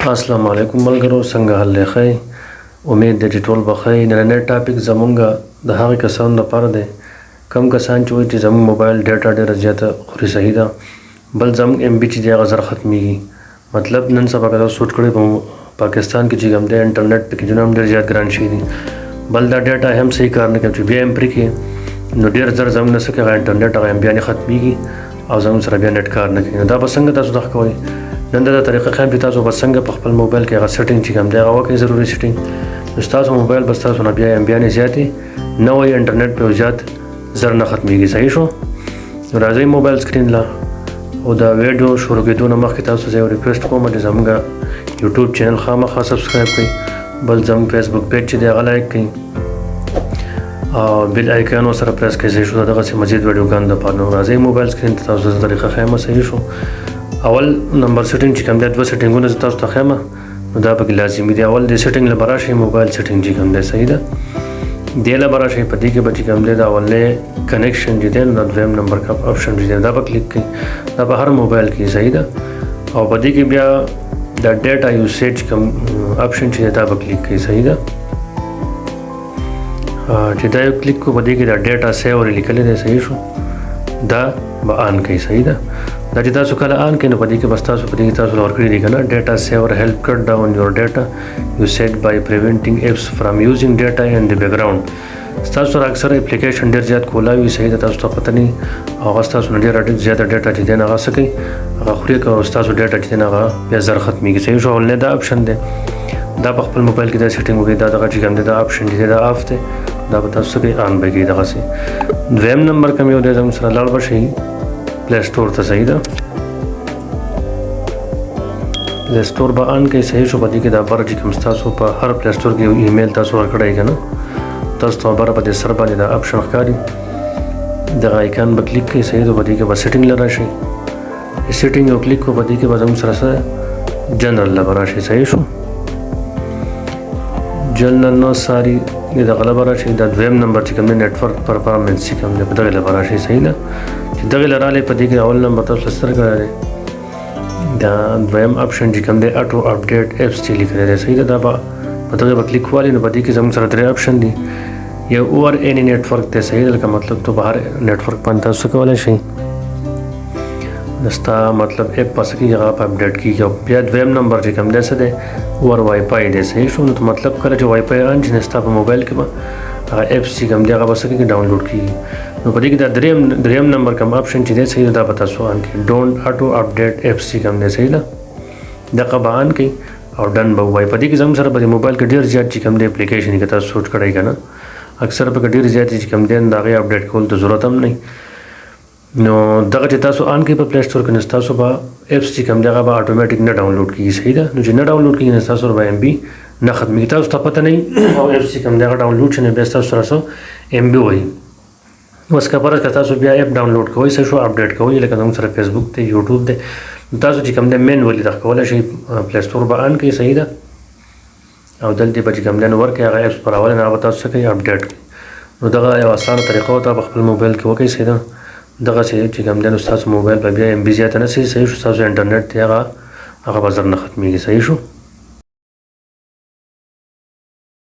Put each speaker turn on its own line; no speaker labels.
السلام علیکم ملګرو، څنګه حال دی؟ امید دی چې ټول به ښه وي. نننی ټاپک زمونږ د هغې کسانو لپاره دی کوم کسان چې وایي چې زموږ موبایل ډیټا ډېره زیاته خوري. صحیح ده، بل زموږ ایم بي چې دی هغه زر ختمیږي. مطلب نن سبا که تاسو سوچ کړئ په پاکستان کې چې کوم دی انټرنیټ پیکیجونه هم ډېر زیات ګران شوي دي. بل دا ډیټا هم صحیح کار نه کوي چې بیا هم پرې کړي نو ډېر زر زموږ نه څه کوي، هغه انټرنیټ هغه هم بیا نه ختمیږي او زموږ سره بیا نیټ کار نه کوي. نو دا به څنګه تاسو دغه کوئ؟ نن دا طریقه ښیم چې تاسو به څنګه په خپل موبایل کې هغه سیټینګ چې کوم دی هغه وکړئ، ضروري سیټینګ. نو ستاسو موبایل به ستاسو نه بیا امبیانې زیاتې نه وایي، انټرنیټ پرې زیات زر نه ختمیږي. صحیح شو؟ نو راځئ موبایل سکرین له او دا ویډیو شروع کېدو نه مخکې تاسو زه یو ریکویسټ کوم چې زموږ یوټیوب چینل خامخا سبسکرایب کړئ، بل زموږ فیسبوک پیج چې دی هغه لایک کړئ او بیل آیکن ورسره پریس کړئ. صحیح شو؟ دغسې مزید ویډیوګانو دپاره نو راځئ موبایل سکرین ته تاسو زه طریقه ښیم. صحیح شو؟ اول نمبر سیټینګ چې کوم دی دوه سیټینګونه زه تاسو ته ښیم نو دا پکې لازمي دي. اول د سیټینګ له به راشئ، موبایل سیټینګ چې کوم دی صحیح ده دې له به راشئ. په دې کې به چې کوم دی دا اولنی کنیکشن چې دی نو دا دویم نمبر کا آپشن چې دی دا به کلیک کړئ. دا په هر موبایل کې صحیح ده او په دې کې بیا دا ډیټا یوسیج کوم آپشن چې دی دا به کلیک کړئ. صحیح ده چې دا یو کلیک کو په دې کې دا ډیټا سیور لیکلی دی. صحیح شو؟ دا به آن کړئ. صحیح ده دا چې تاسو کله آن کړئ نو په دې کې بس تاسو په دې کې تاسو ورکړي دي که نه ډیټا سیور هیلپ کټ ډاون یور ډیټا یوسیج بای پریونټینګ ایپس فرام یوزینګ ډیټا ان د بیکګراوند. ستاسو سره اکثره اپلیکیشن ډېر زیات کولاوي. صحیح ده تاسو ته پته نه وي هغه ستاسو نه ډېره زیاته ډیټا چې دی نه هغه څه کوي هغه خوري او ستاسو ډیټا چې دی نه هغه بیا زر ختمیږي. صحیح شو؟ اولنی دا آپشن دی دا په خپل موبایل کې دا سیټینګ وکړئ. دا دغه چې کوم دی دا آپشن چې دی دا آف دی، دا به تاسو څه کوئ آن به کوئ. دغسې دویم نمبر کوم یو دی زموږ سره لاړ به شئ پلی سټور ته. صحیح ده پلی سټور به آن کوئ. صحیح شو؟ په دې کې دا بره چې کوم ستاسو په هر پلی سټور کې یو ایمیل تاسو ورکړی که نه تاسو ته بره په دې سر باندې دا آپشن ښکاري، دغه آیکن به کلیک کړئ. صحیح ده په دې کې به سیټینګ له راشئ، سیټینګ یو کلیک کړو په دې کې به زموږ سره څه جنرل له به راشئ. صحیح شو؟ جنرل نو ساري دغه له به راشئ. دا دویم نمبر چې کوم دی نیټورک پرفارمنس چې کوم دی په دغې له به راشئ. صحیح ده چې دغې له راغلی په دې کې اول نمبر تاسو سترګه دی دا دویم آپشن چې کوم دی اټو اپډیټ ایپس چې لیکلی دی. صحیح ده دا به په دغې به کلیک والي نو په دې کې زموږ سره درې آپشن دي. یو اوور اینی نیټورک دی. صحیح ده لکه مطلب تو په هر نیټورک باندې تاسو کولی شئ ستا مطلب ایپ په څه کېږي هغه په اپډیټ کېږي. او بیا دویم نمبر چې کوم دی څه دی اوور وای فای دی. صحیح شو؟ نو مطلب کله چې وای فای آن شي نو ستا په موبایل کې به هغه ایپس چې کوم دی هغه به څه کېږي ډاونلوډ کېږي. نو په دې کې دا دریم نمبر کوم آپشن چې دی صحیح ده دا به تاسو آن کړئ ډونټ اټو اپډیټ ایپس چې کوم دی. صحیح ده دغه به آن کړئ او ډن به ووایي. په دې کې زموږ سره په موبایل کې ډېر زیات چې کوم دی اپلیکیشن که تاسو سوچ کړئ که نه اکثر پکې ډېر زیات چې کوم دی د هغې اپډیټ کولو ته ضرورت هم نه. نو دغه چې تاسو آن کړئ په پلی سټور کې نو ستاسو به ایپس چې کوم دی هغه به اټومیټیک نه ډاونلوډ کېږي. صحیح ده نو چې نه ډاونلوډ کېږي نو ستاسو به ایم بي نه ختمېږي. تاسو ته پته نه وي او ایپس چې کوم دی هغه ډاونلوډ شي نو بیا ستاسو سره څه ایم بي وایي. بس که فرض که تاسو بیا ایپ ډاونلوډ کوئ څه شو اپډیټ کوئ لکه زموږ سره فیسبوک دی یوټیوب دی تاسو چې کوم دی مینولي دغه کولی شئ پلی سټور به آن کړئ. صحیح ده او دلته به چې کوم دی نو ورکړئ هغه ایپس په راولئ نو هغه به تاسو څه کوئ اپډیټ کړئ. نو دغه یو اسانه طریقه ورته په خپل موبایل کې وکړئ. صحیح ده دغسې چې کوم دی نو ستاسو موبایل به بیا ایم بي زیاته نه شي. صحیح شو؟ ستاسو انټرنیټ دی هغه به زر نه ختمېږي. صحیح شو؟